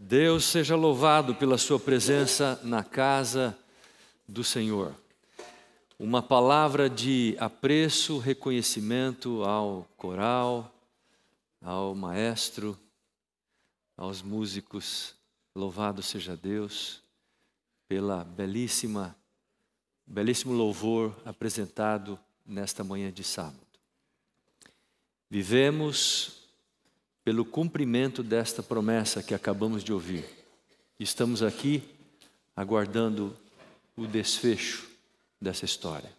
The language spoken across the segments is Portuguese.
Deus seja louvado pela sua presença na casa do Senhor. Uma palavra de apreço, reconhecimento ao coral, ao maestro, aos músicos. Louvado seja Deus pela belíssimo louvor apresentado nesta manhã de sábado. Vivemos pelo cumprimento desta promessa que acabamos de ouvir. Estamos aqui aguardando o desfecho dessa história.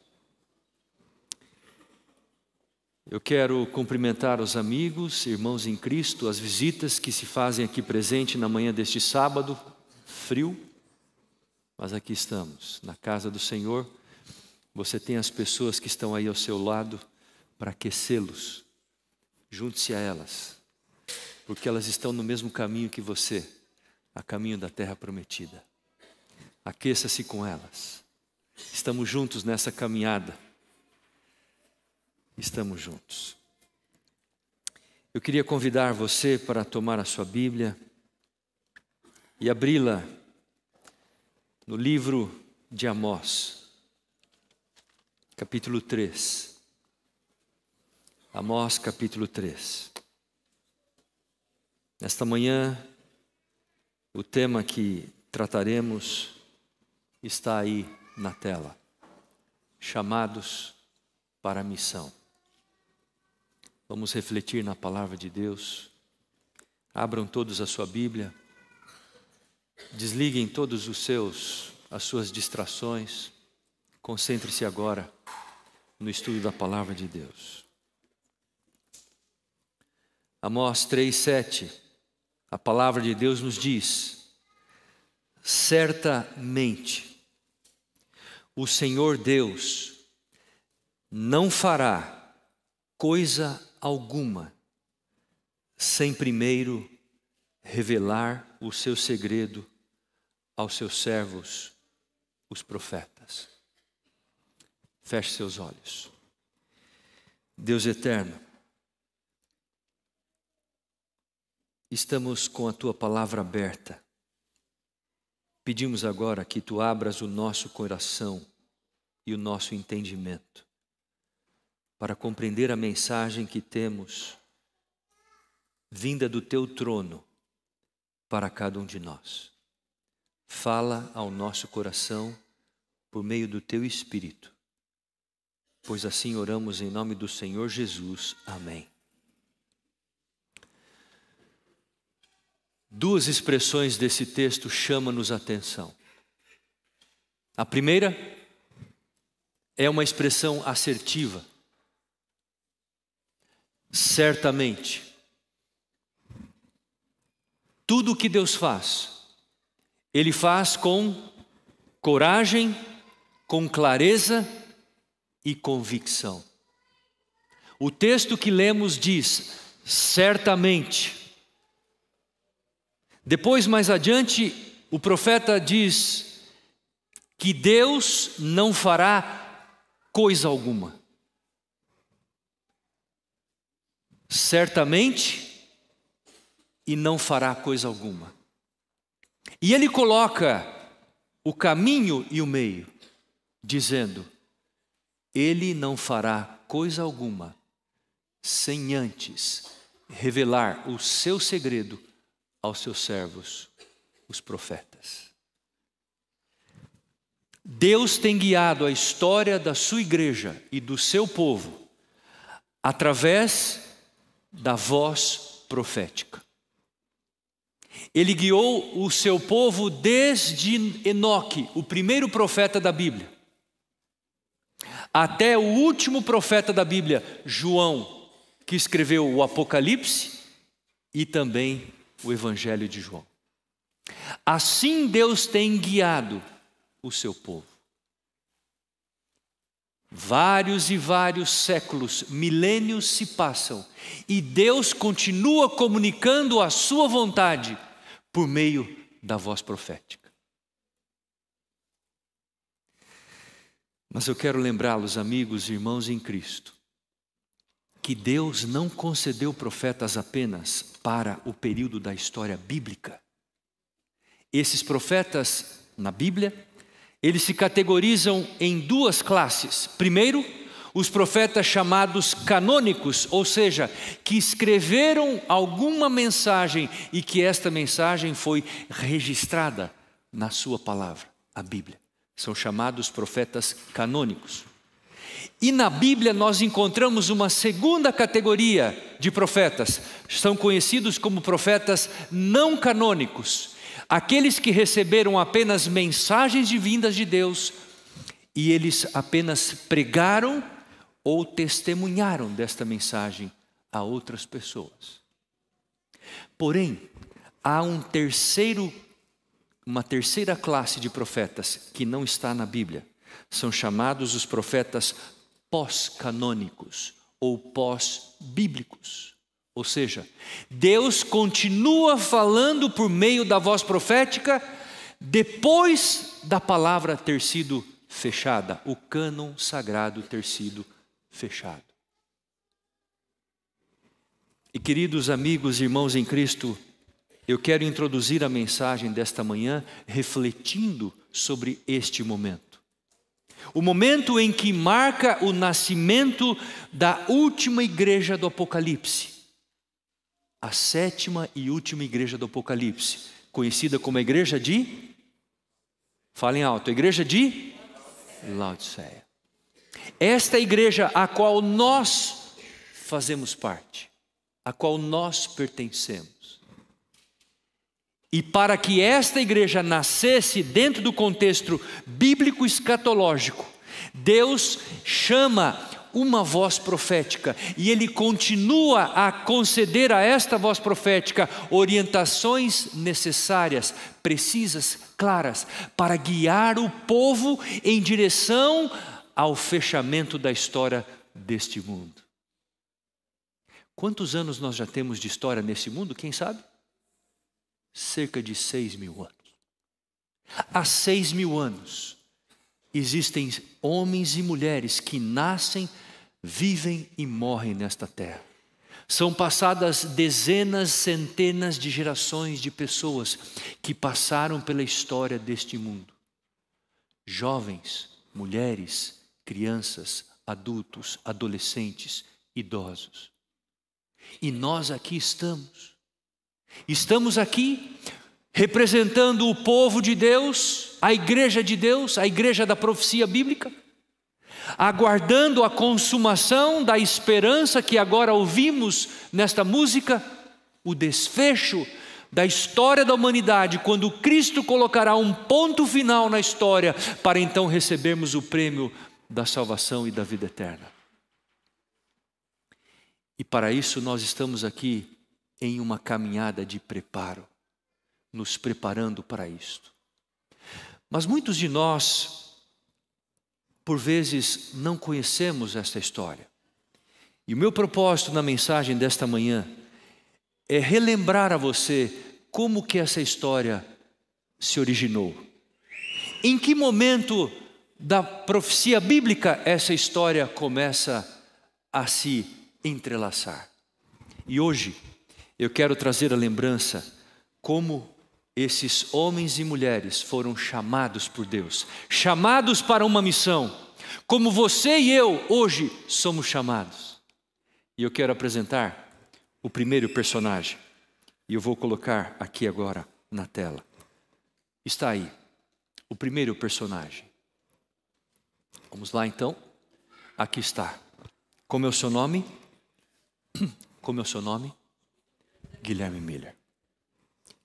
Eu quero cumprimentar os amigos, irmãos em Cristo, as visitas que se fazem aqui presente na manhã deste sábado, frio, mas aqui estamos, na casa do Senhor. Você tem as pessoas que estão aí ao seu lado para aquecê-los. Junte-se a elas, porque elas estão no mesmo caminho que você, a caminho da terra prometida. Aqueça-se com elas. Estamos juntos nessa caminhada. Estamos juntos. Eu queria convidar você para tomar a sua Bíblia e abri-la no livro de Amós, capítulo 3. Amós, capítulo 3. Nesta manhã, o tema que trataremos está aí na tela. Chamados para a missão. Vamos refletir na palavra de Deus. Abram todos a sua Bíblia. Desliguem todos as suas distrações. Concentre-se agora no estudo da palavra de Deus. Amós 3:7. A palavra de Deus nos diz: certamente o Senhor Deus não fará coisa alguma sem primeiro revelar o seu segredo aos seus servos, os profetas. Feche seus olhos. Deus eterno, estamos com a Tua palavra aberta. Pedimos agora que Tu abras o nosso coração e o nosso entendimento para compreender a mensagem que temos vinda do Teu trono para cada um de nós. Fala ao nosso coração por meio do Teu Espírito, pois assim oramos em nome do Senhor Jesus. Amém. Duas expressões desse texto chamam-nos a atenção. A primeira é uma expressão assertiva. Certamente. Tudo o que Deus faz, Ele faz com coragem, com clareza e convicção. O texto que lemos diz, certamente. Depois, mais adiante, o profeta diz que Deus não fará coisa alguma. Certamente, e não fará coisa alguma. E ele coloca o caminho e o meio, dizendo: Ele não fará coisa alguma sem antes revelar o seu segredo aos seus servos, os profetas. Deus tem guiado a história da sua igreja e do seu povo através da voz profética. Ele guiou o seu povo desde Enoque, o primeiro profeta da Bíblia, até o último profeta da Bíblia, João, que escreveu o Apocalipse e também o Evangelho de João. Assim Deus tem guiado o seu povo. Vários e vários séculos, milênios se passam e Deus continua comunicando a sua vontade por meio da voz profética. Mas eu quero lembrá-los, amigos e irmãos em Cristo, que Deus não concedeu profetas apenas para o período da história bíblica. Esses profetas, na Bíblia, eles se categorizam em duas classes. Primeiro, os profetas chamados canônicos, ou seja, que escreveram alguma mensagem e que esta mensagem foi registrada na sua palavra, a Bíblia. São chamados profetas canônicos. E na Bíblia nós encontramos uma segunda categoria de profetas. São conhecidos como profetas não canônicos. Aqueles que receberam apenas mensagens divinas de Deus e eles apenas pregaram ou testemunharam desta mensagem a outras pessoas. Porém, há uma terceira classe de profetas que não está na Bíblia. São chamados os profetas pós-canônicos ou pós-bíblicos. Ou seja, Deus continua falando por meio da voz profética depois da palavra ter sido fechada, o cânon sagrado ter sido fechado. E queridos amigos e irmãos em Cristo, eu quero introduzir a mensagem desta manhã refletindo sobre este momento. O momento em que marca o nascimento da última igreja do Apocalipse. A 7ª e última igreja do Apocalipse, conhecida como a igreja de... Falem alto, a igreja de Laodiceia. Esta igreja a qual nós fazemos parte, a qual nós pertencemos. E para que esta igreja nascesse dentro do contexto bíblico escatológico, Deus chama uma voz profética e Ele continua a conceder a esta voz profética orientações necessárias, precisas, claras, para guiar o povo em direção ao fechamento da história deste mundo. Quantos anos nós já temos de história nesse mundo? Quem sabe? Cerca de 6.000 anos. Há 6.000 anos existem homens e mulheres que nascem, vivem e morrem nesta terra. São passadas dezenas, centenas de gerações de pessoas que passaram pela história deste mundo. Jovens, mulheres, crianças, adultos, adolescentes, idosos. E nós aqui estamos. Estamos aqui representando o povo de Deus, a igreja da profecia bíblica, aguardando a consumação da esperança que agora ouvimos nesta música, o desfecho da história da humanidade, quando Cristo colocará um ponto final na história, para então recebermos o prêmio da salvação e da vida eterna. E para isso nós estamos aqui em uma caminhada de preparo, nos preparando para isto. Mas muitos de nós, por vezes, não conhecemos esta história. E o meu propósito na mensagem desta manhã é relembrar a você como que essa história se originou. Em que momento da profecia bíblica essa história começa a se entrelaçar. E hoje eu quero trazer a lembrança como esses homens e mulheres foram chamados por Deus, chamados para uma missão, como você e eu hoje somos chamados. E eu quero apresentar o primeiro personagem, e eu vou colocar aqui agora na tela. Está aí, o primeiro personagem. Vamos lá então, aqui está. Como é o seu nome? Como é o seu nome? Guilherme Miller.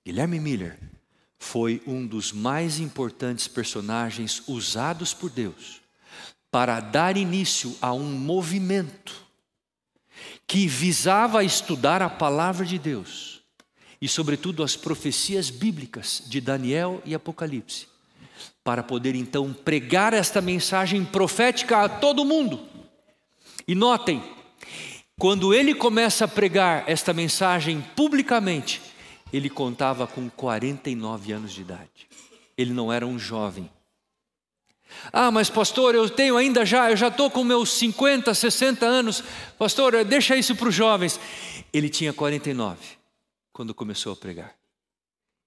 Guilherme Miller foi um dos mais importantes personagens usados por Deus para dar início a um movimento que visava estudar a palavra de Deus e, sobretudo, as profecias bíblicas de Daniel e Apocalipse, para poder então pregar esta mensagem profética a todo mundo. E notem, quando ele começa a pregar esta mensagem publicamente, ele contava com 49 anos de idade. Ele não era um jovem. Ah, mas pastor, eu já estou com meus 50, 60 anos. Pastor, deixa isso para os jovens. Ele tinha 49 quando começou a pregar.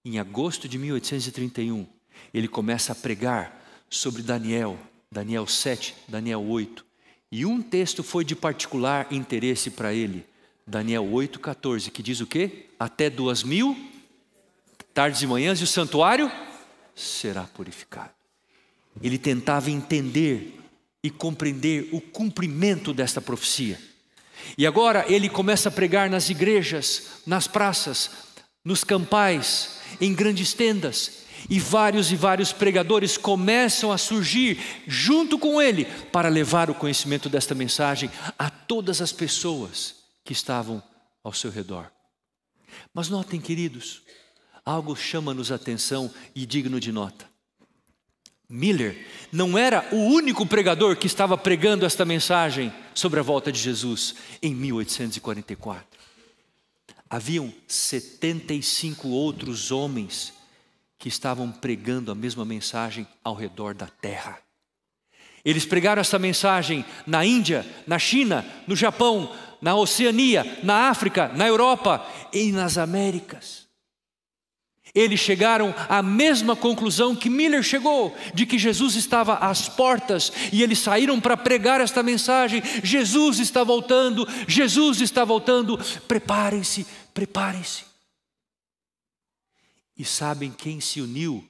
em agosto de 1831, ele começa a pregar sobre Daniel, Daniel 7, Daniel 8. E um texto foi de particular interesse para ele, Daniel 8,14, que diz o quê? Até 2000 tardes e manhãs e o santuário será purificado. Ele tentava entender e compreender o cumprimento desta profecia. E agora ele começa a pregar nas igrejas, nas praças, nos campais, em grandes tendas. E vários pregadores começam a surgir junto com ele para levar o conhecimento desta mensagem a todas as pessoas que estavam ao seu redor. Mas notem, queridos, algo chama-nos a atenção e digno de nota. Miller não era o único pregador que estava pregando esta mensagem sobre a volta de Jesus em 1844. Haviam 75 outros homens que estavam pregando a mesma mensagem ao redor da terra. Eles pregaram essa mensagem na Índia, na China, no Japão, na Oceania, na África, na Europa e nas Américas. Eles chegaram à mesma conclusão que Miller chegou, de que Jesus estava às portas, e eles saíram para pregar esta mensagem: Jesus está voltando, Jesus está voltando, preparem-se, preparem-se. E sabem quem se uniu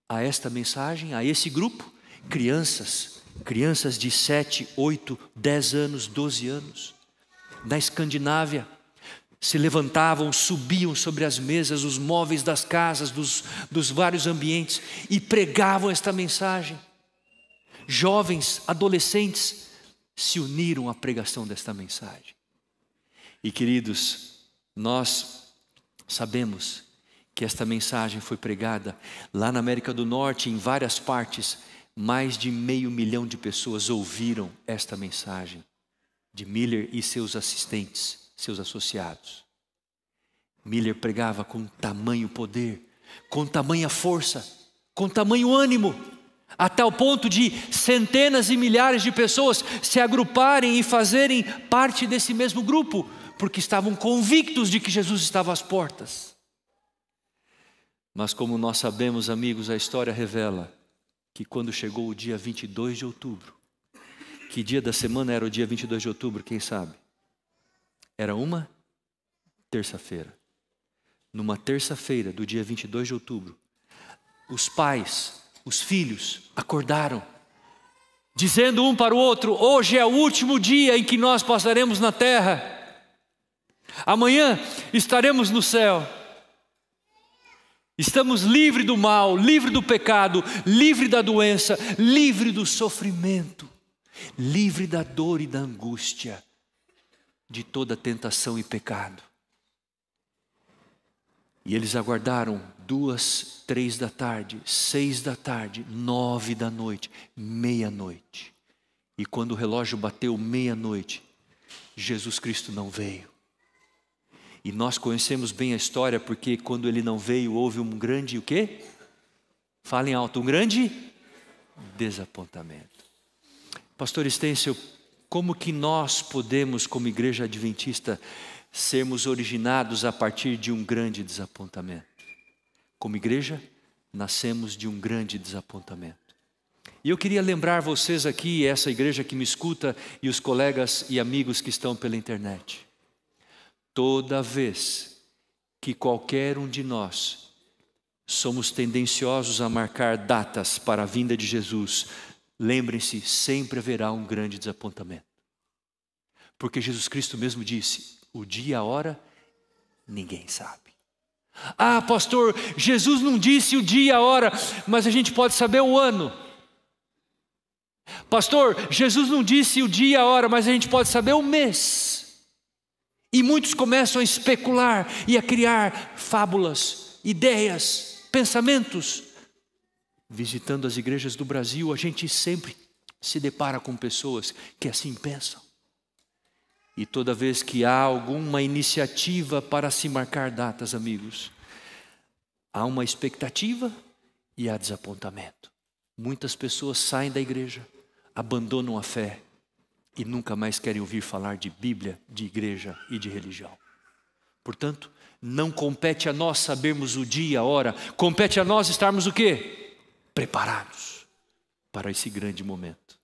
a esta mensagem, a esse grupo? Crianças de 7, 8, 10 anos, 12 anos, na Escandinávia. Se levantavam, subiam sobre as mesas, os móveis das casas, dos vários ambientes, e pregavam esta mensagem. Jovens, adolescentes, se uniram à pregação desta mensagem. E queridos, nós sabemos que esta mensagem foi pregada lá na América do Norte, em várias partes. Mais de 500 mil de pessoas ouviram esta mensagem de Miller e seus assistentes, seus associados. Miller pregava com tamanho poder, com tamanha força, com tamanho ânimo, a tal ponto de centenas e milhares de pessoas se agruparem e fazerem parte desse mesmo grupo, porque estavam convictos de que Jesus estava às portas. Mas como nós sabemos, amigos, a história revela que quando chegou o dia 22 de outubro, que dia da semana era o dia 22 de outubro, quem sabe? Era uma terça-feira. Numa terça-feira do dia 22 de outubro, os pais, os filhos acordaram, dizendo um para o outro: hoje é o último dia em que nós passaremos na terra. Amanhã estaremos no céu. Estamos livres do mal, livres do pecado, livres da doença, livres do sofrimento, livres da dor e da angústia, de toda tentação e pecado. E eles aguardaram 2, 3 da tarde, 6 da tarde, 9 da noite, meia-noite. E quando o relógio bateu meia-noite, Jesus Cristo não veio. E nós conhecemos bem a história, porque quando ele não veio, houve um grande, o quê? Falem alto, um grande desapontamento. Pastor Stêncil, como que nós podemos, como igreja adventista, sermos originados a partir de um grande desapontamento? Como igreja, nascemos de um grande desapontamento. E eu queria lembrar vocês aqui, essa igreja que me escuta, e os colegas e amigos que estão pela internet. Toda vez que qualquer um de nós somos tendenciosos a marcar datas para a vinda de Jesus, lembrem-se, sempre haverá um grande desapontamento. Porque Jesus Cristo mesmo disse: o dia e a hora, ninguém sabe. Ah, pastor, Jesus não disse o dia e a hora, mas a gente pode saber o ano. Pastor, Jesus não disse o dia e a hora, mas a gente pode saber o mês. E muitos começam a especular e a criar fábulas, ideias, pensamentos. Visitando as igrejas do Brasil, a gente sempre se depara com pessoas que assim pensam. E toda vez que há alguma iniciativa para se marcar datas, amigos, há uma expectativa e há desapontamento. Muitas pessoas saem da igreja, abandonam a fé e nunca mais querem ouvir falar de Bíblia, de igreja e de religião. Portanto, não compete a nós sabermos o dia, a hora, compete a nós estarmos o quê? Preparados para esse grande momento.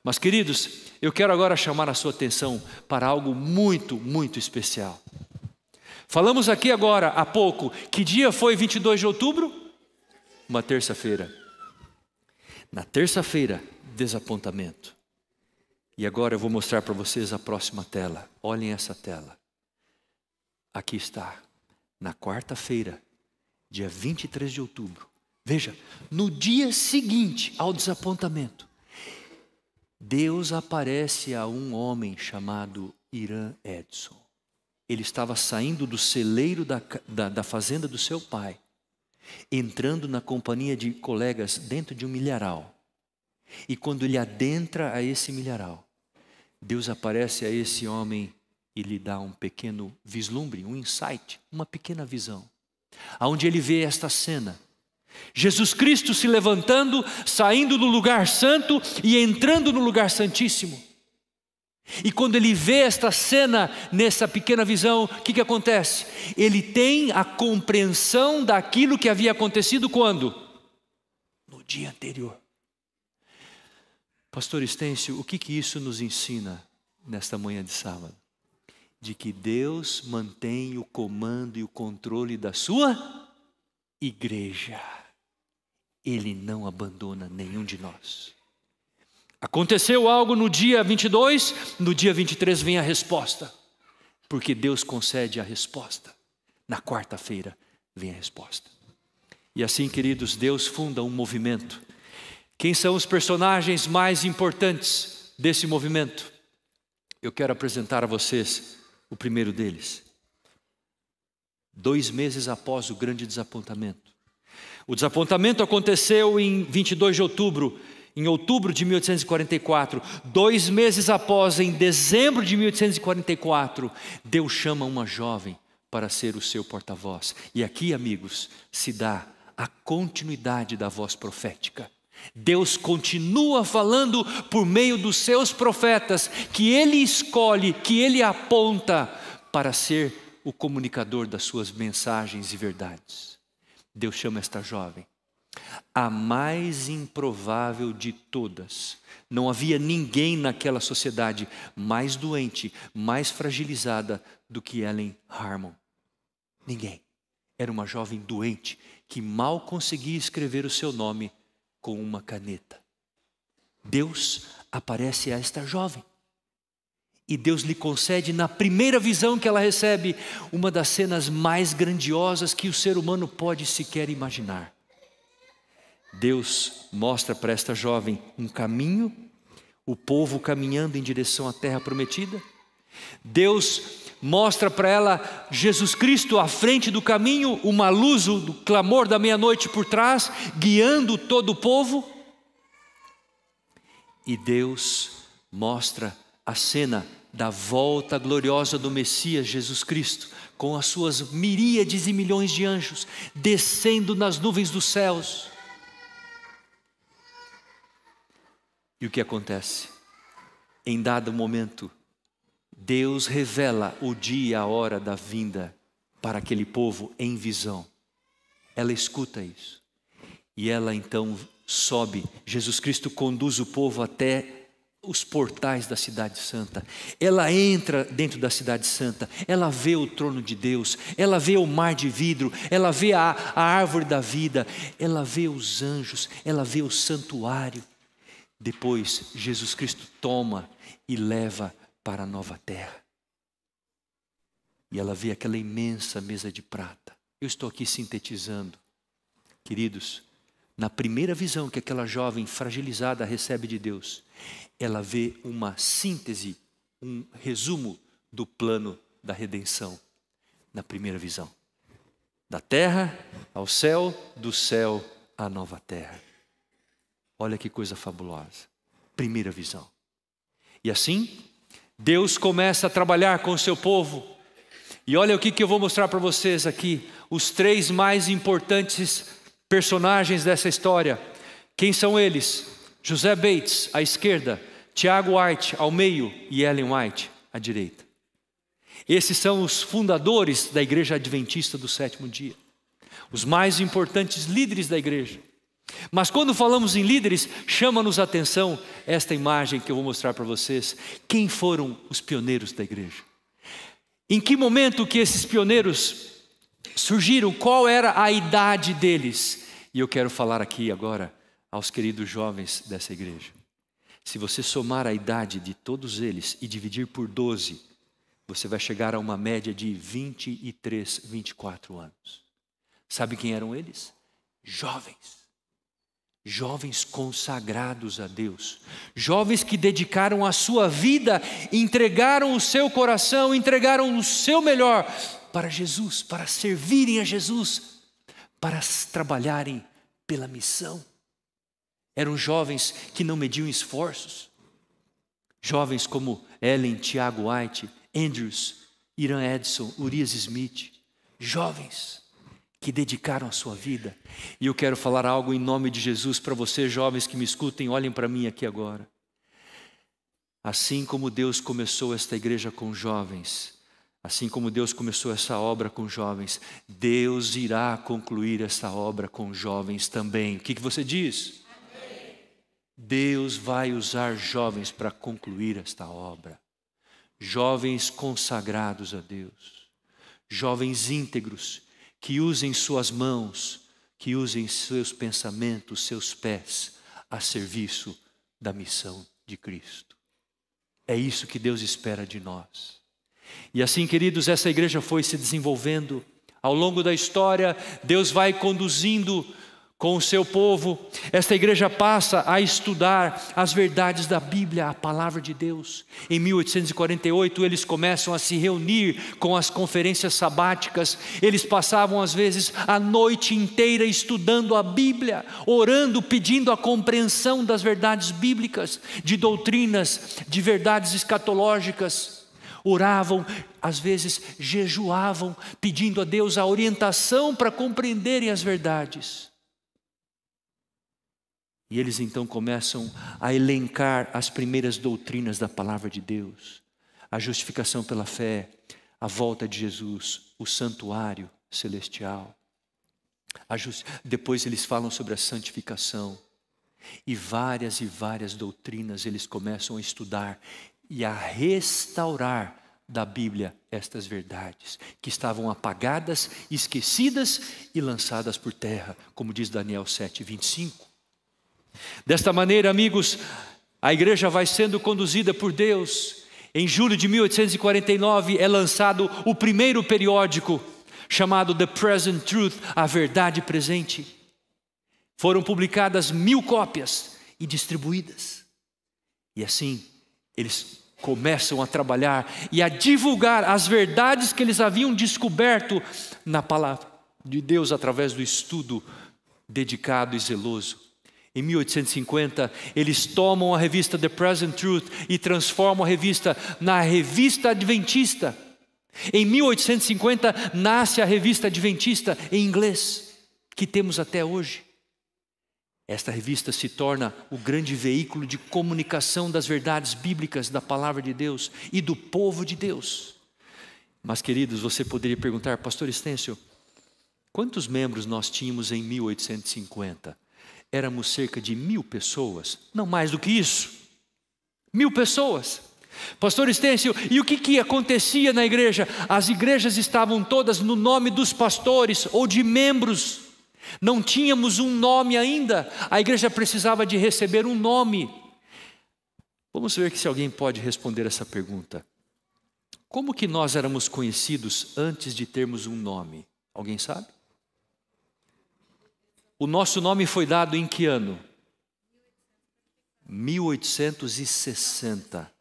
Mas, queridos, eu quero agora chamar a sua atenção para algo muito, muito especial. Falamos aqui agora, há pouco, que dia foi 22 de outubro? Uma terça-feira. Na terça-feira, desapontamento. E agora eu vou mostrar para vocês a próxima tela. Olhem essa tela. Aqui está. Na quarta-feira, dia 23 de outubro. Veja, no dia seguinte ao desapontamento, Deus aparece a um homem chamado Irã Edson. Ele estava saindo do celeiro da fazenda do seu pai, entrando na companhia de colegas dentro de um milharal. E quando ele adentra a esse milharal, Deus aparece a esse homem e lhe dá um pequeno vislumbre, um insight, uma pequena visão, aonde ele vê esta cena. Jesus Cristo se levantando, saindo do lugar santo e entrando no lugar santíssimo. E quando ele vê esta cena, nessa pequena visão, o que acontece? Ele tem a compreensão daquilo que havia acontecido quando? No dia anterior. Pastor Estêncio, o que isso nos ensina nesta manhã de sábado? De que Deus mantém o comando e o controle da sua igreja. Ele não abandona nenhum de nós. Aconteceu algo no dia 22, no dia 23 vem a resposta. Porque Deus concede a resposta. Na quarta-feira vem a resposta. E assim, queridos, Deus funda um movimento. Quem são os personagens mais importantes desse movimento? Eu quero apresentar a vocês o primeiro deles. 2 meses após o grande desapontamento. O desapontamento aconteceu em 22 de outubro, em outubro de 1844. 2 meses após, em dezembro de 1844, Deus chama uma jovem para ser o seu porta-voz. E aqui, amigos, se dá a continuidade da voz profética. Deus continua falando por meio dos seus profetas, que Ele escolhe, que Ele aponta para ser o comunicador das suas mensagens e verdades. Deus chama esta jovem, a mais improvável de todas. Não havia ninguém naquela sociedade mais doente, mais fragilizada do que Ellen Harmon. Ninguém. Era uma jovem doente que mal conseguia escrever o seu nome com uma caneta. Deus aparece a esta jovem. E Deus lhe concede, na primeira visão que ela recebe, uma das cenas mais grandiosas que o ser humano pode sequer imaginar. Deus mostra para esta jovem um caminho, o povo caminhando em direção à terra prometida. Deus mostra para ela Jesus Cristo à frente do caminho, uma luz do clamor da meia-noite por trás, guiando todo o povo. E Deus mostra a cena da volta gloriosa do Messias Jesus Cristo, com as suas miríades e milhões de anjos, descendo nas nuvens dos céus. E o que acontece? Em dado momento, Deus revela o dia e a hora da vinda para aquele povo em visão. Ela escuta isso. E ela então sobe. Jesus Cristo conduz o povo até os portais da cidade santa. Ela entra dentro da cidade santa. Ela vê o trono de Deus. Ela vê o mar de vidro. Ela vê a árvore da vida. Ela vê os anjos. Ela vê o santuário. Depois, Jesus Cristo toma e leva para a nova terra. E ela vê aquela imensa mesa de prata. Eu estou aqui sintetizando. Queridos, na primeira visão que aquela jovem fragilizada recebe de Deus, ela vê uma síntese, um resumo do plano da redenção. Na primeira visão. Da terra ao céu, do céu à nova terra. Olha que coisa fabulosa. Primeira visão. E assim, Deus começa a trabalhar com o seu povo. E olha o que eu vou mostrar para vocês aqui. Os 3 mais importantes personagens dessa história. Quem são eles? José Bates, à esquerda. Tiago White, ao meio. E Ellen White, à direita. Esses são os fundadores da Igreja Adventista do Sétimo Dia, os mais importantes líderes da igreja. Mas quando falamos em líderes, chama-nos a atenção esta imagem que eu vou mostrar para vocês. Quem foram os pioneiros da igreja? Em que momento que esses pioneiros surgiram? Qual era a idade deles? E eu quero falar aqui agora aos queridos jovens dessa igreja. Se você somar a idade de todos eles e dividir por 12, você vai chegar a uma média de 23, 24 anos. Sabe quem eram eles? Jovens. Jovens consagrados a Deus. Jovens que dedicaram a sua vida, entregaram o seu coração, entregaram o seu melhor para Jesus, para servirem a Jesus, para trabalharem pela missão. Eram jovens que não mediam esforços. Jovens como Ellen, Tiago White, Andrews, Iran Edson, Urias Smith. Jovens que dedicaram a sua vida. E eu quero falar algo em nome de Jesus para vocês, jovens que me escutem, olhem para mim aqui agora. Assim como Deus começou esta igreja com jovens, assim como Deus começou essa obra com jovens, Deus irá concluir essa obra com jovens também. O que você diz? Amém. Deus vai usar jovens para concluir esta obra. Jovens consagrados a Deus. Jovens íntegros, que usem suas mãos, que usem seus pensamentos, seus pés, a serviço da missão de Cristo. É isso que Deus espera de nós. E assim, queridos, essa igreja foi se desenvolvendo. Ao longo da história, Deus vai conduzindo com o seu povo. Esta igreja passa a estudar as verdades da Bíblia, a palavra de Deus. Em 1848, eles começam a se reunir com as conferências sabáticas. Eles passavam, às vezes, a noite inteira estudando a Bíblia, orando, pedindo a compreensão das verdades bíblicas, de doutrinas, de verdades escatológicas. Oravam, às vezes jejuavam, pedindo a Deus a orientação para compreenderem as verdades. E eles então começam a elencar as primeiras doutrinas da palavra de Deus. A justificação pela fé, a volta de Jesus, o santuário celestial. Depois eles falam sobre a santificação. E várias doutrinas eles começam a estudar e a restaurar da Bíblia estas verdades, que estavam apagadas, esquecidas e lançadas por terra, como diz Daniel 7:25. Desta maneira, amigos, a igreja vai sendo conduzida por Deus. Em julho de 1849 é lançado o primeiro periódico, chamado The Present Truth, a verdade presente. Foram publicadas 1000 cópias e distribuídas. E assim, eles começam a trabalhar e a divulgar as verdades que eles haviam descoberto na palavra de Deus através do estudo dedicado e zeloso. Em 1850, eles tomam a revista The Present Truth e transformam a revista na Revista Adventista. Em 1850, nasce a Revista Adventista em inglês, que temos até hoje. Esta revista se torna o grande veículo de comunicação das verdades bíblicas da palavra de Deus e do povo de Deus. Mas, queridos, você poderia perguntar, pastor Estêncio, quantos membros nós tínhamos em 1850? Éramos cerca de 1000 pessoas, não mais do que isso. 1000 pessoas. Pastor Estêncio, e o que acontecia na igreja? As igrejas estavam todas no nome dos pastores ou de membros. Não tínhamos um nome ainda. A igreja precisava de receber um nome. Vamos ver se alguém pode responder essa pergunta. Como que nós éramos conhecidos antes de termos um nome? Alguém sabe? O nosso nome foi dado em que ano? 1860.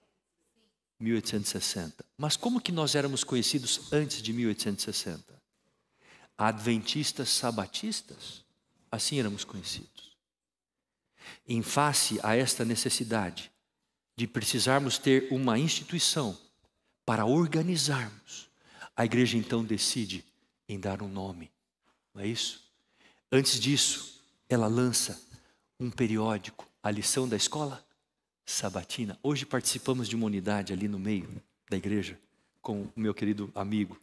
1860. Mas como que nós éramos conhecidos antes de 1860? Adventistas sabatistas? Assim éramos conhecidos. Em face a esta necessidade de precisarmos ter uma instituição para organizarmos, a igreja então decide em dar um nome. Não é isso? Antes disso, ela lança um periódico, a lição da escola sabatina. Hoje participamos de uma unidade ali no meio da igreja, com o meu querido amigo.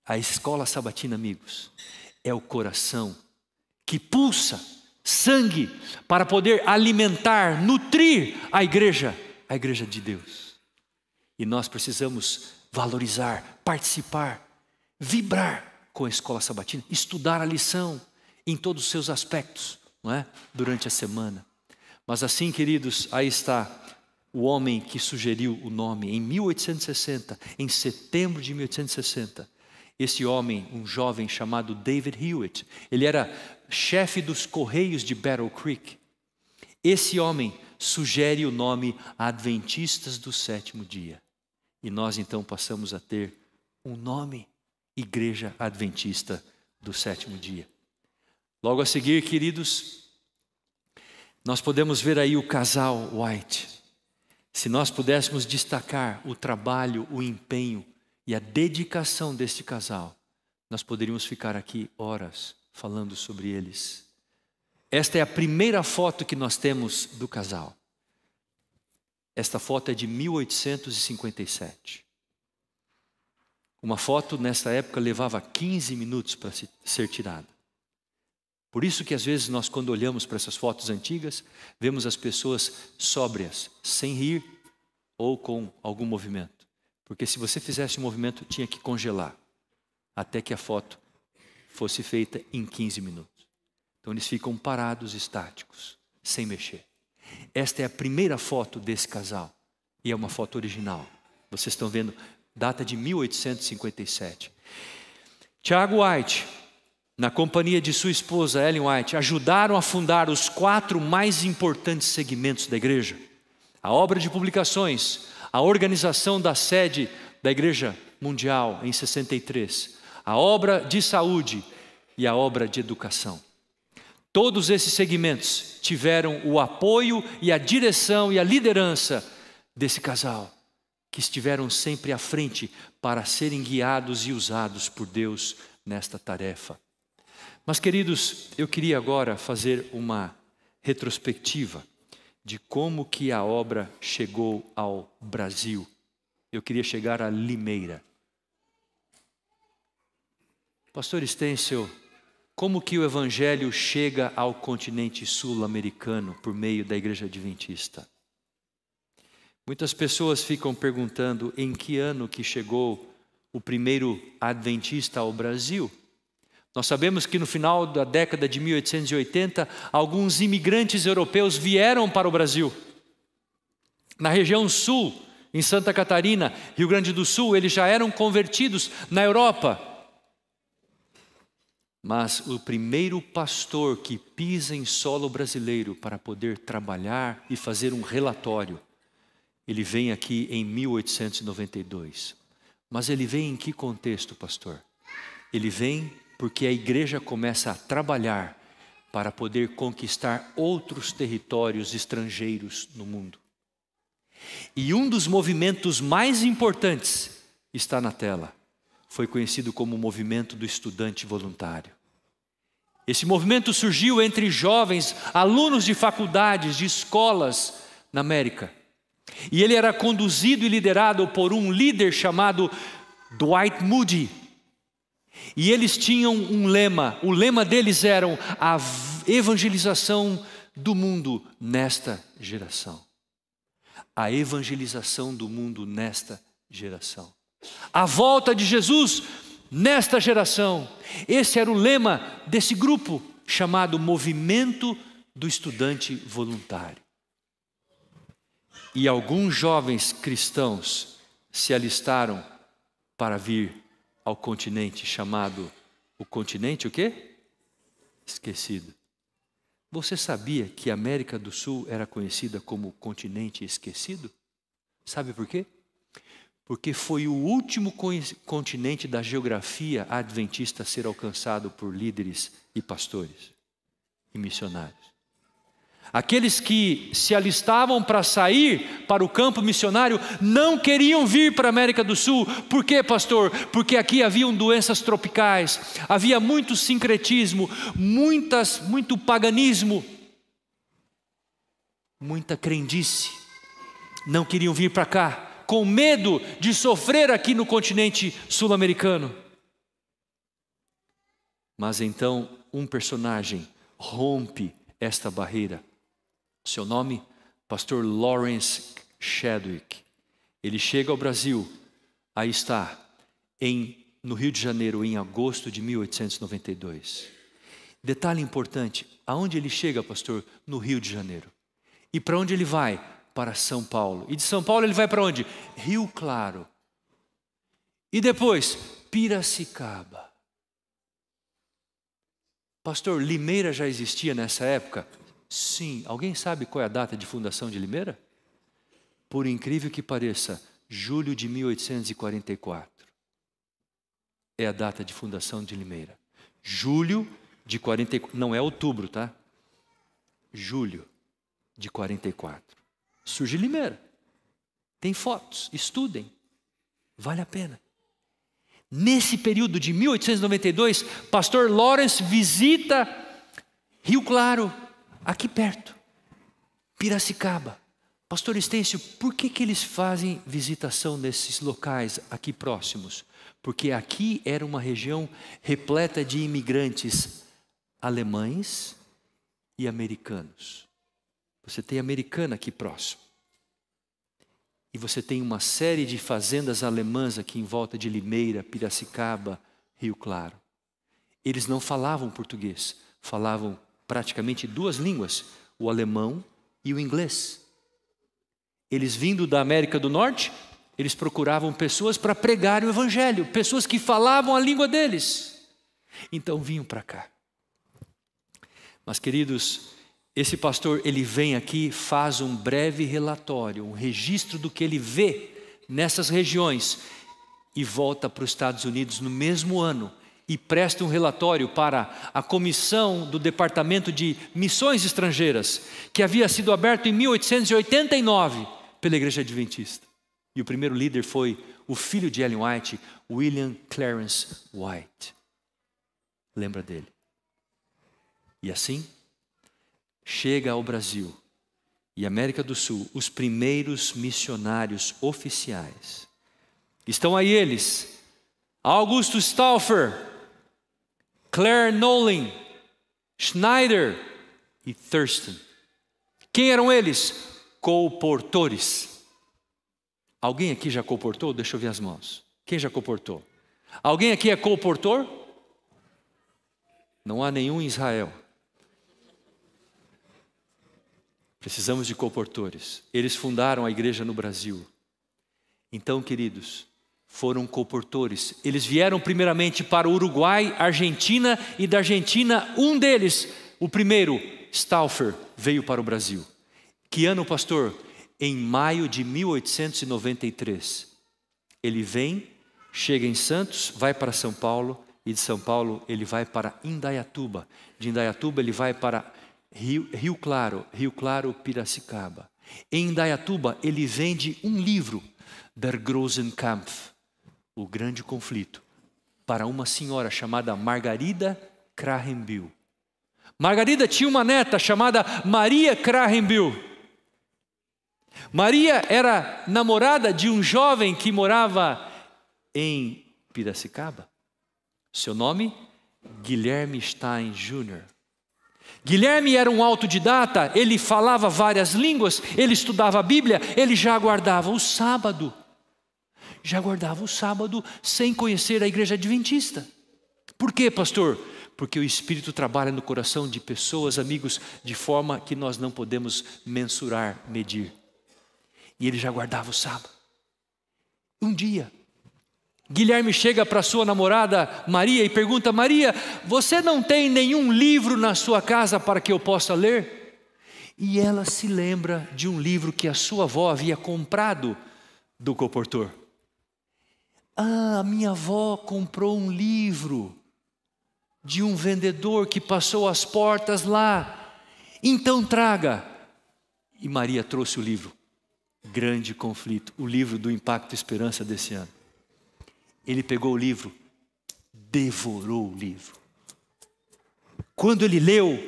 A escola sabatina, amigos, é o coração que pulsa sangue para poder alimentar, nutrir a igreja de Deus. E nós precisamos valorizar, participar, vibrar com a escola sabatina, estudar a lição em todos os seus aspectos, não é? Durante a semana. Mas assim, queridos, aí está o homem que sugeriu o nome em 1860, em setembro de 1860. Esse homem, um jovem chamado David Hewitt, ele era chefe dos Correios de Battle Creek. Esse homem sugere o nome Adventistas do Sétimo Dia. E nós então passamos a ter um nome, Igreja Adventista do Sétimo Dia. Logo a seguir, queridos, nós podemos ver aí o casal White. Se nós pudéssemos destacar o trabalho, o empenho e a dedicação deste casal, nós poderíamos ficar aqui horas falando sobre eles. Esta é a primeira foto que nós temos do casal. Esta foto é de 1857. Uma foto nessa época levava 15 minutos para ser tirada. Por isso que às vezes nós, quando olhamos para essas fotos antigas, vemos as pessoas sóbrias, sem rir ou com algum movimento. Porque se você fizesse um movimento, tinha que congelar, até que a foto fosse feita em 15 minutos. Então eles ficam parados, estáticos, sem mexer. Esta é a primeira foto desse casal, e é uma foto original. Vocês estão vendo, data de 1857. Tiago White, na companhia de sua esposa Ellen White, ajudaram a fundar os 4 mais importantes segmentos da igreja: a obra de publicações, a organização da sede da Igreja Mundial em 63, a obra de saúde e a obra de educação. Todos esses segmentos tiveram o apoio e a direção e a liderança desse casal, que estiveram sempre à frente para serem guiados e usados por Deus nesta tarefa. Mas, queridos, eu queria agora fazer uma retrospectiva de como que a obra chegou ao Brasil. Eu queria chegar a Limeira. Pastor Stencil, como que o Evangelho chega ao continente sul-americano por meio da Igreja Adventista? Muitas pessoas ficam perguntando em que ano que chegou o primeiro Adventista ao Brasil. Nós sabemos que no final da década de 1880, alguns imigrantes europeus vieram para o Brasil. Na região sul, em Santa Catarina, Rio Grande do Sul, eles já eram convertidos na Europa. Mas o primeiro pastor que pisa em solo brasileiro para poder trabalhar e fazer um relatório, ele vem aqui em 1892. Mas ele vem em que contexto, pastor? Ele vem porque a igreja começa a trabalhar para poder conquistar outros territórios estrangeiros no mundo. E um dos movimentos mais importantes está na tela. Foi conhecido como o movimento do estudante voluntário. Esse movimento surgiu entre jovens, alunos de faculdades, de escolas na América. E ele era conduzido e liderado por um líder chamado Dwight Moody. E eles tinham um lema, o lema deles era a evangelização do mundo nesta geração. A evangelização do mundo nesta geração. A volta de Jesus nesta geração. Esse era o lema desse grupo chamado Movimento do Estudante Voluntário. E alguns jovens cristãos se alistaram para vir ao continente chamado, o continente o quê? Esquecido. Você sabia que a América do Sul era conhecida como continente esquecido? Sabe por quê? Porque foi o último continente da geografia adventista a ser alcançado por líderes e pastores e missionários. Aqueles que se alistavam para sair para o campo missionário não queriam vir para a América do Sul. Por quê, pastor? Porque aqui haviam doenças tropicais, havia muito sincretismo, muito paganismo, muita crendice. Não queriam vir para cá. com medo de sofrer aqui no continente sul-americano. Mas então um personagem rompe esta barreira. Seu nome, pastor Lawrence Chadwick. Ele chega ao Brasil, aí está, no Rio de Janeiro, em agosto de 1892. Detalhe importante, aonde ele chega, pastor? No Rio de Janeiro. E para onde ele vai? Para São Paulo. E de São Paulo ele vai para onde? Rio Claro. E depois, Piracicaba. Pastor, Limeira já existia nessa época? Sim. Alguém sabe qual é a data de fundação de Limeira? Por incrível que pareça, julho de 1844. É a data de fundação de Limeira. Julho de 44, não é outubro, tá? Julho de 44. Surge Limeira. Tem fotos, estudem. Vale a pena. Nesse período de 1892, pastor Lawrence visita Rio Claro, aqui perto, Piracicaba. Pastor Estêncio, por que eles fazem visitação nesses locais aqui próximos? Porque aqui era uma região repleta de imigrantes alemães e americanos. Você tem americana aqui próximo. E você tem uma série de fazendas alemãs aqui em volta de Limeira, Piracicaba, Rio Claro. Eles não falavam português, falavam praticamente duas línguas, o alemão e o inglês. Eles vindo da América do Norte, eles procuravam pessoas para pregar o evangelho, pessoas que falavam a língua deles. Então vinham para cá. Mas queridos, esse pastor, ele vem aqui, faz um breve relatório, um registro do que ele vê nessas regiões e volta para os Estados Unidos no mesmo ano e presta um relatório para a comissão do Departamento de Missões Estrangeiras, que havia sido aberto em 1889 pela Igreja Adventista. E o primeiro líder foi o filho de Ellen White, William Clarence White. Lembra dele? E assim chega ao Brasil e América do Sul os primeiros missionários oficiais. Estão aí eles, Augusto Stauffer, Claire Nolan, Schneider e Thurston. Quem eram eles? Colportores. Alguém aqui já colportou? Deixa eu ver as mãos. Quem já colportou? Alguém aqui é colportor? Não há nenhum em Israel. Precisamos de colportores. Eles fundaram a igreja no Brasil. Então, queridos, foram colportores. Eles vieram primeiramente para o Uruguai, Argentina, e da Argentina, um deles, o primeiro, Stauffer, veio para o Brasil. Que ano, pastor? Em maio de 1893. Ele vem, chega em Santos, vai para São Paulo, e de São Paulo ele vai para Indaiatuba. De Indaiatuba ele vai para Rio Claro, Piracicaba. Em Indaiatuba ele vende um livro, Der großen Kampf, o grande conflito, para uma senhora chamada Margarida Krahenbill. Margarida tinha uma neta chamada Maria Krahenbill. Maria era namorada de um jovem que morava em Piracicaba. Seu nome? Guilherme Stein Jr. Guilherme era um autodidata, ele falava várias línguas, ele estudava a Bíblia, ele já guardava o sábado. Já guardava o sábado sem conhecer a igreja adventista. Por quê, pastor? Porque o Espírito trabalha no coração de pessoas, amigos, de forma que nós não podemos mensurar, medir. E ele já guardava o sábado. Um dia, Guilherme chega para sua namorada Maria e pergunta: Maria, você não tem nenhum livro na sua casa para que eu possa ler? E ela se lembra de um livro que a sua avó havia comprado do colportor. Ah, minha avó comprou um livro de um vendedor que passou as portas lá. Então traga. E Maria trouxe o livro. Grande conflito, o livro do Impacto Esperança desse ano. Ele pegou o livro, devorou o livro. Quando ele leu,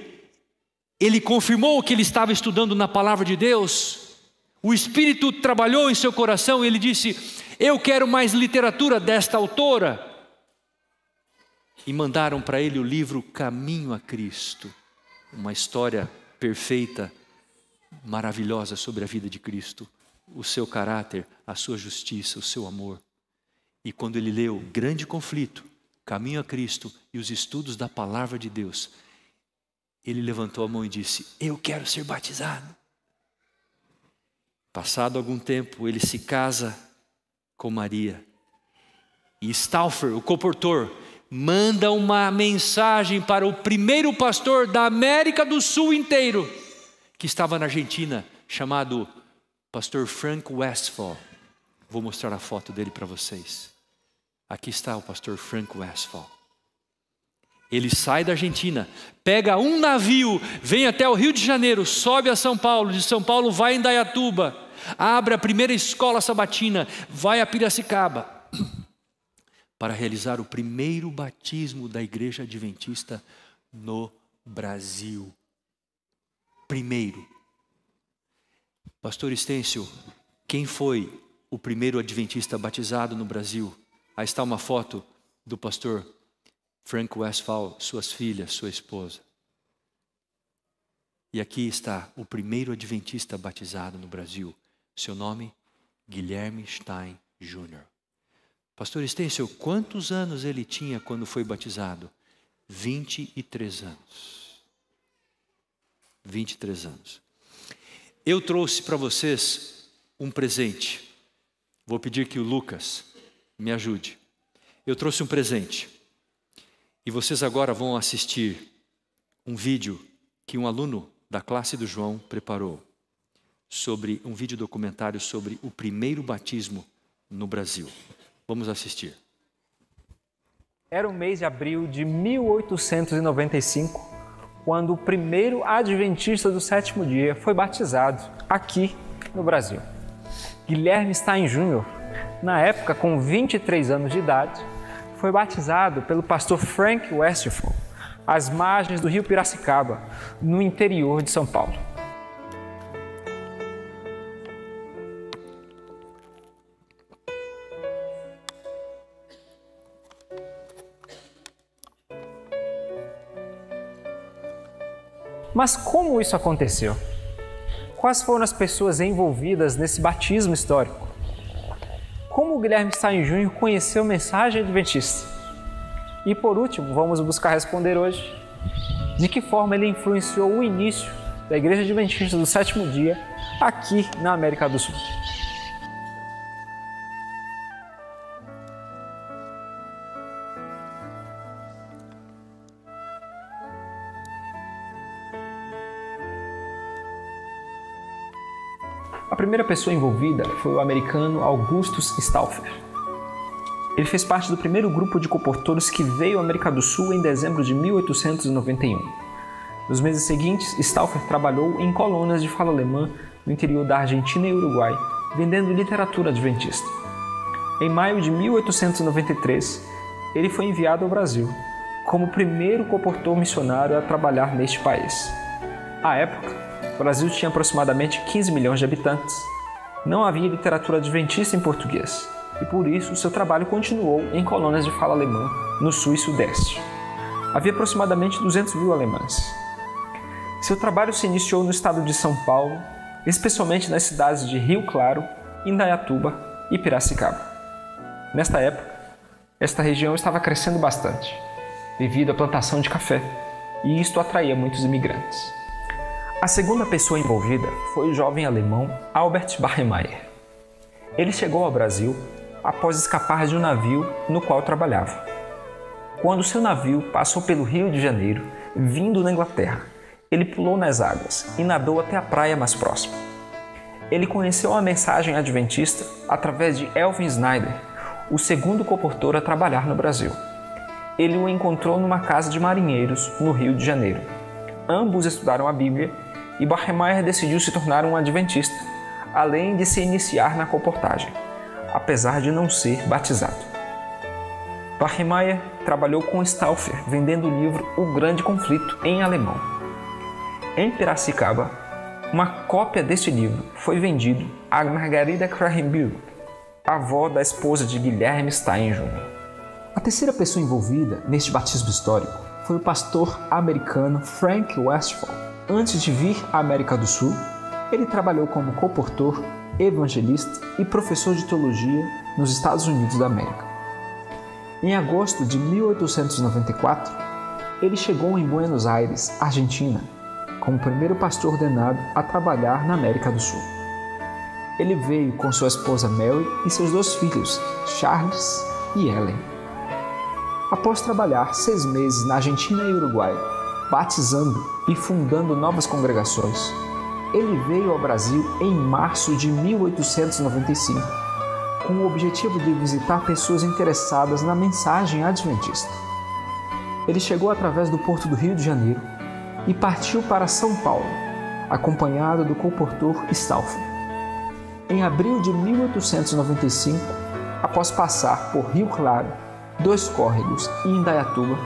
ele confirmou o que ele estava estudando na palavra de Deus. O Espírito trabalhou em seu coração e ele disse: eu quero mais literatura desta autora. E mandaram para ele o livro Caminho a Cristo, uma história perfeita, maravilhosa sobre a vida de Cristo, o seu caráter, a sua justiça, o seu amor. E quando ele leu Grande Conflito, Caminho a Cristo e os estudos da Palavra de Deus, ele levantou a mão e disse: eu quero ser batizado. Passado algum tempo, ele se casa com Maria. E Stauffer, o comportor, manda uma mensagem para o primeiro pastor da América do Sul inteiro, que estava na Argentina, chamado pastor Frank Westphal. Vou mostrar a foto dele para vocês. Aqui está o pastor Frank Westphal. Ele sai da Argentina, pega um navio, vem até o Rio de Janeiro, sobe a São Paulo, de São Paulo vai em Indaiatuba, abre a primeira escola sabatina, vai a Piracicaba, para realizar o primeiro batismo da Igreja Adventista no Brasil. Primeiro. Pastor Estêncio, quem foi o primeiro adventista batizado no Brasil? Aí está uma foto do pastor Frank Westphal, suas filhas, sua esposa. E aqui está o primeiro adventista batizado no Brasil. Seu nome, Guilherme Stein Jr. Pastor Estêncio, quantos anos ele tinha quando foi batizado? 23 anos. 23 anos. Eu trouxe para vocês um presente. Vou pedir que o Lucas me ajude. Eu trouxe um presente. E vocês agora vão assistir um vídeo que um aluno da classe do João preparou sobre um vídeo documentário sobre o primeiro batismo no Brasil. Vamos assistir. Era o mês de abril de 1895, quando o primeiro adventista do sétimo dia foi batizado aqui no Brasil. Guilherme Stein Jr., na época com 23 anos de idade, foi batizado pelo pastor Frank Westphal, às margens do rio Piracicaba, no interior de São Paulo. Mas como isso aconteceu? Quais foram as pessoas envolvidas nesse batismo histórico? Como o Guilherme Stein Jr. conheceu a mensagem adventista? E por último, vamos buscar responder hoje, de que forma ele influenciou o início da Igreja Adventista do Sétimo Dia aqui na América do Sul. A primeira pessoa envolvida foi o americano Augustus Stauffer. Ele fez parte do primeiro grupo de comportores que veio à América do Sul em dezembro de 1891. Nos meses seguintes, Stauffer trabalhou em colônias de fala alemã no interior da Argentina e Uruguai, vendendo literatura adventista. Em maio de 1893, ele foi enviado ao Brasil, como o primeiro comportor missionário a trabalhar neste país. À época, o Brasil tinha aproximadamente 15 milhões de habitantes. Não havia literatura adventista em português, e por isso seu trabalho continuou em colônias de fala alemã no sul e sudeste. Havia aproximadamente 200 mil alemães. Seu trabalho se iniciou no estado de São Paulo, especialmente nas cidades de Rio Claro, Indaiatuba e Piracicaba. Nesta época, esta região estava crescendo bastante, devido à plantação de café, e isto atraía muitos imigrantes. A segunda pessoa envolvida foi o jovem alemão Albert Barremeyer. Ele chegou ao Brasil após escapar de um navio no qual trabalhava. Quando seu navio passou pelo Rio de Janeiro, vindo da Inglaterra, ele pulou nas águas e nadou até a praia mais próxima. Ele conheceu a mensagem adventista através de Elvin Snyder, o segundo comportor a trabalhar no Brasil. Ele o encontrou numa casa de marinheiros no Rio de Janeiro. Ambos estudaram a Bíblia e Barremeyer decidiu se tornar um adventista, além de se iniciar na comportagem, apesar de não ser batizado. Barremeyer trabalhou com Stauffer vendendo o livro O Grande Conflito em alemão. Em Piracicaba, Uma cópia deste livro foi vendido a Margarida Cranberry, avó da esposa de Guilherme Stein Jr. A terceira pessoa envolvida neste batismo histórico foi o pastor americano Frank Westphal. Antes de vir à América do Sul, ele trabalhou como colportor, evangelista e professor de teologia nos Estados Unidos da América. Em agosto de 1894, ele chegou em Buenos Aires, Argentina, como o primeiro pastor ordenado a trabalhar na América do Sul. Ele veio com sua esposa Mary e seus 2 filhos, Charles e Ellen. Após trabalhar 6 meses na Argentina e Uruguai, batizando e fundando novas congregações, ele veio ao Brasil em março de 1895, com o objetivo de visitar pessoas interessadas na mensagem adventista. Ele chegou através do porto do Rio de Janeiro e partiu para São Paulo, acompanhado do colportor Stauffer. Em abril de 1895, após passar por Rio Claro, 2 Córregos e Indaiatuba,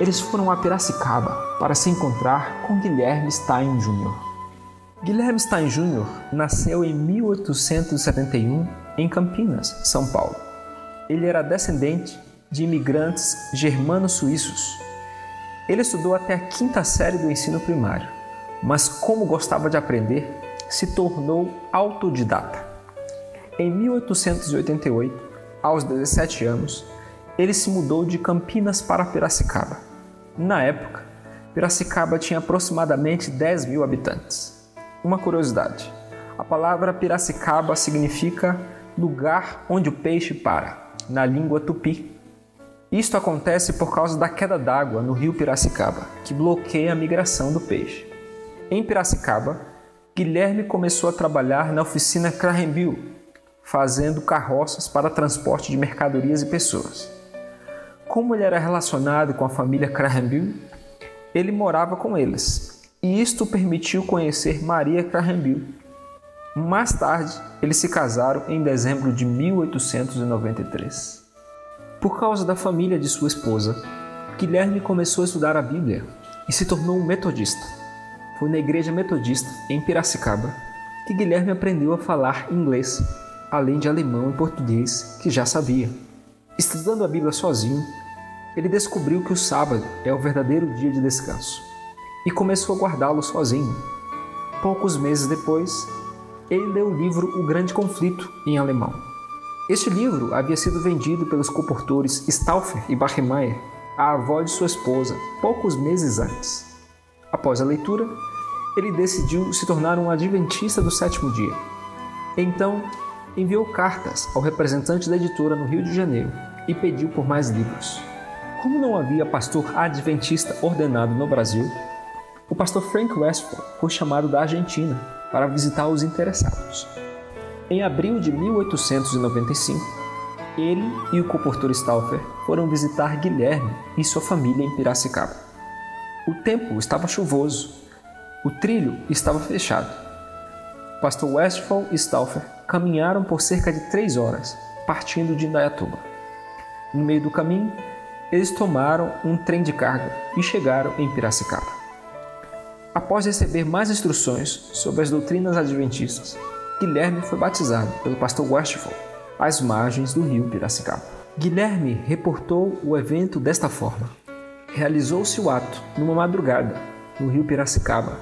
eles foram a Piracicaba para se encontrar com Guilherme Stein Jr. Guilherme Stein Jr. nasceu em 1871 em Campinas, São Paulo. Ele era descendente de imigrantes germano-suíços. Ele estudou até a 5ª série do ensino primário, mas como gostava de aprender, se tornou autodidata. Em 1888, aos 17 anos, ele se mudou de Campinas para Piracicaba. Na época, Piracicaba tinha aproximadamente 10.000 habitantes. Uma curiosidade, a palavra Piracicaba significa lugar onde o peixe para, na língua tupi. Isto acontece por causa da queda d'água no rio Piracicaba, que bloqueia a migração do peixe. Em Piracicaba, Guilherme começou a trabalhar na oficina Cranberry, fazendo carroças para transporte de mercadorias e pessoas. Como ele era relacionado com a família Cranberry, ele morava com eles, e isto permitiu conhecer Maria Cranberry. Mais tarde, eles se casaram em dezembro de 1893. Por causa da família de sua esposa, Guilherme começou a estudar a Bíblia e se tornou um metodista. Foi na igreja metodista, em Piracicaba, que Guilherme aprendeu a falar inglês, além de alemão e português, que já sabia. Estudando a Bíblia sozinho, ele descobriu que o sábado é o verdadeiro dia de descanso e começou a guardá-lo sozinho. Poucos meses depois, ele leu o livro O Grande Conflito, em alemão. Este livro havia sido vendido pelos colportores Stauffer e Bachmeier à avó de sua esposa, poucos meses antes. Após a leitura, ele decidiu se tornar um adventista do 7º dia. Então, enviou cartas ao representante da editora no Rio de Janeiro e pediu por mais livros. Como não havia pastor adventista ordenado no Brasil, o pastor Frank Westphal foi chamado da Argentina para visitar os interessados. Em abril de 1895, ele e o colportor Stauffer foram visitar Guilherme e sua família em Piracicaba. O tempo estava chuvoso, o trilho estava fechado. O pastor Westphal e Stauffer caminharam por cerca de 3 horas, partindo de Indaiatuba. No meio do caminho, eles tomaram um trem de carga e chegaram em Piracicaba. Após receber mais instruções sobre as doutrinas adventistas, Guilherme foi batizado pelo pastor Westphal às margens do rio Piracicaba. Guilherme reportou o evento desta forma: realizou-se o ato numa madrugada no rio Piracicaba,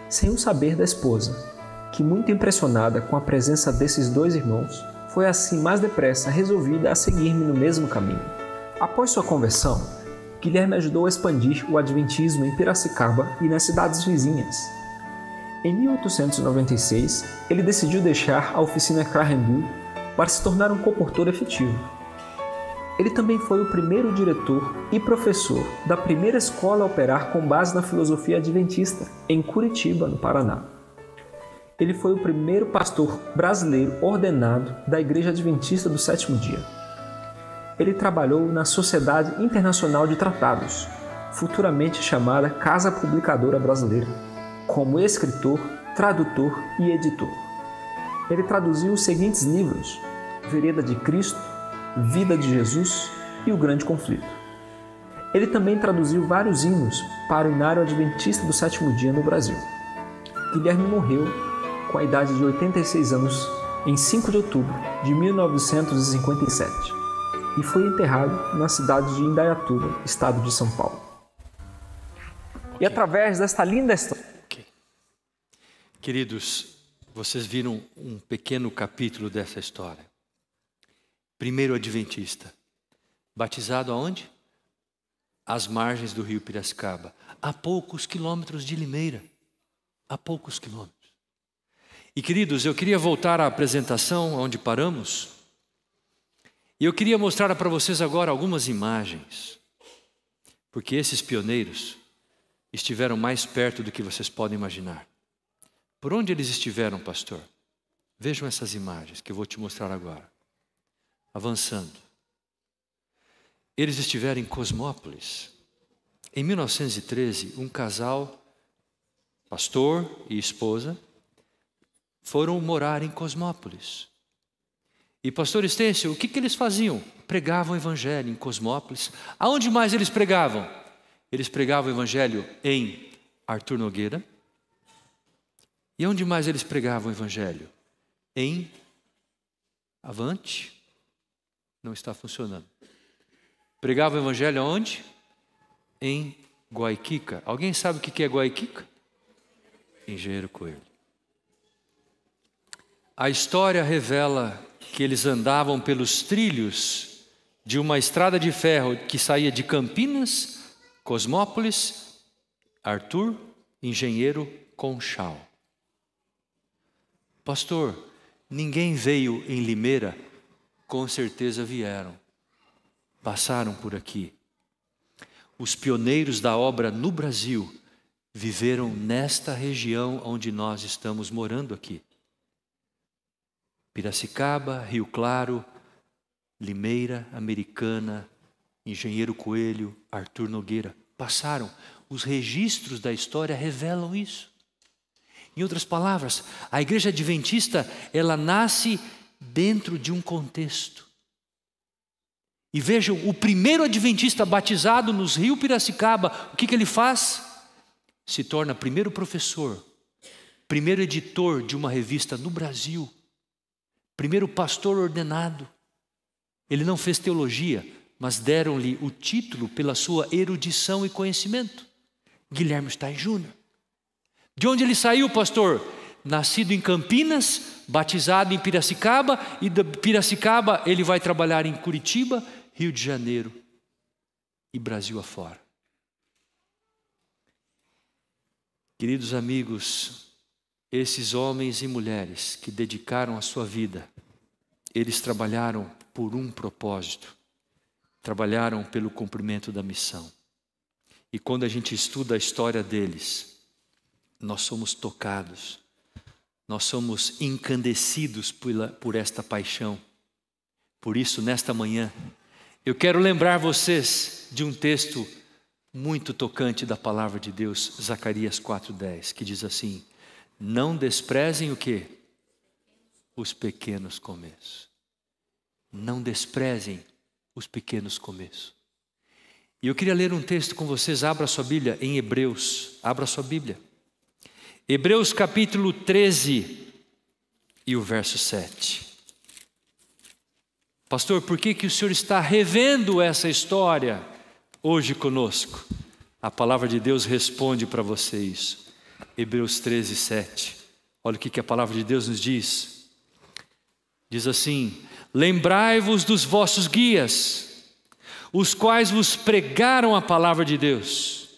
sem o saber da esposa, que, muito impressionada com a presença desses 2 irmãos, foi assim mais depressa resolvida a seguir-me no mesmo caminho. Após sua conversão, Guilherme ajudou a expandir o adventismo em Piracicaba e nas cidades vizinhas. Em 1896, ele decidiu deixar a oficina Cranberry para se tornar um colportor efetivo. Ele também foi o primeiro diretor e professor da primeira escola a operar com base na filosofia adventista, em Curitiba, no Paraná. Ele foi o primeiro pastor brasileiro ordenado da Igreja Adventista do 7º dia. Ele trabalhou na Sociedade Internacional de Tratados, futuramente chamada Casa Publicadora Brasileira, como escritor, tradutor e editor. Ele traduziu os seguintes livros: Vereda de Cristo, Vida de Jesus e O Grande Conflito. Ele também traduziu vários hinos para o Inário Adventista do 7º dia no Brasil. Guilherme morreu com a idade de 86 anos em 5 de outubro de 1957 e foi enterrado na cidade de Indaiatuba, estado de São Paulo. E através desta linda história... Queridos, vocês viram um pequeno capítulo dessa história. Primeiro adventista, batizado aonde? Às margens do rio Piracicaba, a poucos quilômetros de Limeira, a poucos quilômetros. E queridos, eu queria voltar à apresentação onde paramos, e eu queria mostrar para vocês agora algumas imagens, porque esses pioneiros estiveram mais perto do que vocês podem imaginar. Por onde eles estiveram, pastor? Vejam essas imagens que eu vou te mostrar agora. Avançando. Eles estiveram em Cosmópolis. Em 1913, um casal, pastor e esposa, foram morar em Cosmópolis. E pastor Estêncio, o que eles faziam? Pregavam o evangelho em Cosmópolis. Aonde mais eles pregavam? Eles pregavam o evangelho em Arthur Nogueira. E onde mais eles pregavam o evangelho? Em Avante. Não está funcionando. Pregavam o evangelho aonde? Em Guaiquica. Alguém sabe o que é Guaiquica? Engenheiro Coelho. A história revela que eles andavam pelos trilhos de uma estrada de ferro que saía de Campinas, Cosmópolis, Arthur, Engenheiro Conchal. Pastor, ninguém veio em Limeira? Com certeza vieram. Passaram por aqui. Os pioneiros da obra no Brasil viveram nesta região onde nós estamos morando aqui. Piracicaba, Rio Claro, Limeira, Americana, Engenheiro Coelho, Arthur Nogueira. Passaram. Os registros da história revelam isso. Em outras palavras, a igreja adventista, ela nasce dentro de um contexto. E vejam, o primeiro adventista batizado nos rios Piracicaba, o que ele faz? Se torna primeiro professor, primeiro editor de uma revista no Brasil, primeiro pastor ordenado. Ele não fez teologia, mas deram-lhe o título pela sua erudição e conhecimento. Guilherme Stein Jr. De onde ele saiu, pastor? Nascido em Campinas, batizado em Piracicaba, e de Piracicaba ele vai trabalhar em Curitiba, Rio de Janeiro e Brasil afora. Queridos amigos, esses homens e mulheres que dedicaram a sua vida, eles trabalharam por um propósito, trabalharam pelo cumprimento da missão. E quando a gente estuda a história deles, nós somos tocados, nós somos encandecidos por esta paixão. Por isso, nesta manhã, eu quero lembrar vocês de um texto muito tocante da palavra de Deus, Zacarias 4:10, que diz assim: não desprezem o quê? Os pequenos começos. Não desprezem os pequenos começos. E eu queria ler um texto com vocês. Abra sua Bíblia em Hebreus. Abra sua Bíblia. Hebreus capítulo 13 e o verso 7. Pastor, por que o senhor está revendo essa história hoje conosco? A palavra de Deus responde para você isso. Hebreus 13, 7. Olha o que a palavra de Deus nos diz. Diz assim: lembrai-vos dos vossos guias, os quais vos pregaram a palavra de Deus,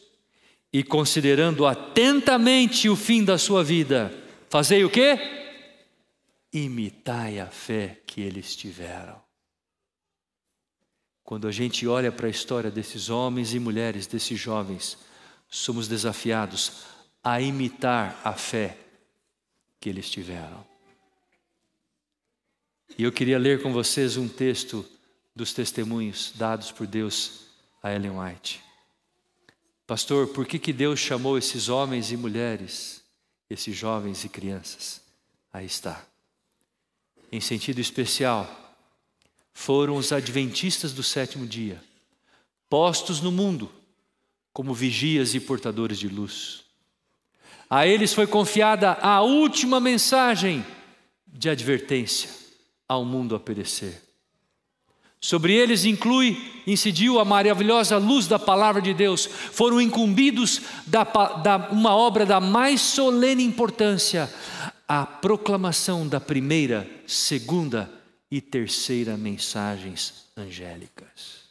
e considerando atentamente o fim da sua vida, fazei o quê? Imitai a fé que eles tiveram. Quando a gente olha para a história desses homens e mulheres, desses jovens, somos desafiados a imitar a fé que eles tiveram. E eu queria ler com vocês um texto dos testemunhos dados por Deus a Ellen White. Pastor, por que Deus chamou esses homens e mulheres, esses jovens e crianças? Aí está. Em sentido especial, foram os adventistas do sétimo dia, postos no mundo como vigias e portadores de luz. A eles foi confiada a última mensagem de advertência ao mundo a perecer. Sobre eles incidiu a maravilhosa luz da palavra de Deus. Foram incumbidos uma obra da mais solene importância, a proclamação da primeira, segunda e terceira mensagens angélicas.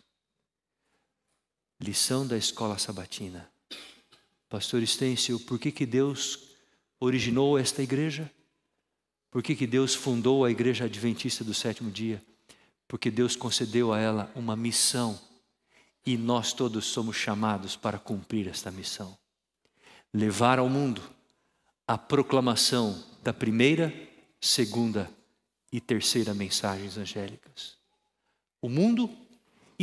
Lição da escola sabatina. Pastor Estêncio, por que Deus originou esta igreja? Por que Deus fundou a igreja adventista do sétimo dia? Porque Deus concedeu a ela uma missão e nós todos somos chamados para cumprir esta missão. Levar ao mundo a proclamação da primeira, segunda e terceira mensagens angélicas. O mundo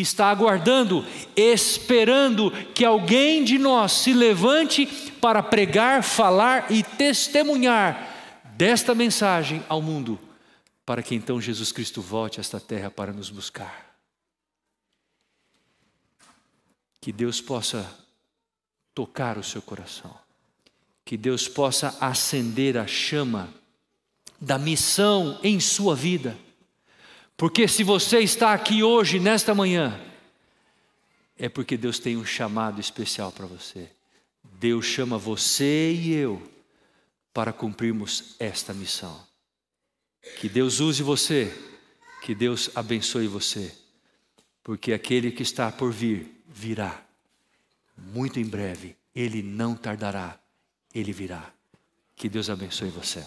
está aguardando, esperando que alguém de nós se levante para pregar, falar e testemunhar desta mensagem ao mundo, para que então Jesus Cristo volte a esta terra para nos buscar. Que Deus possa tocar o seu coração. Que Deus possa acender a chama da missão em sua vida. Porque se você está aqui hoje, nesta manhã, é porque Deus tem um chamado especial para você. Deus chama você e eu para cumprirmos esta missão. Que Deus use você, que Deus abençoe você, porque aquele que está por vir, virá. Muito em breve, Ele não tardará, Ele virá. Que Deus abençoe você.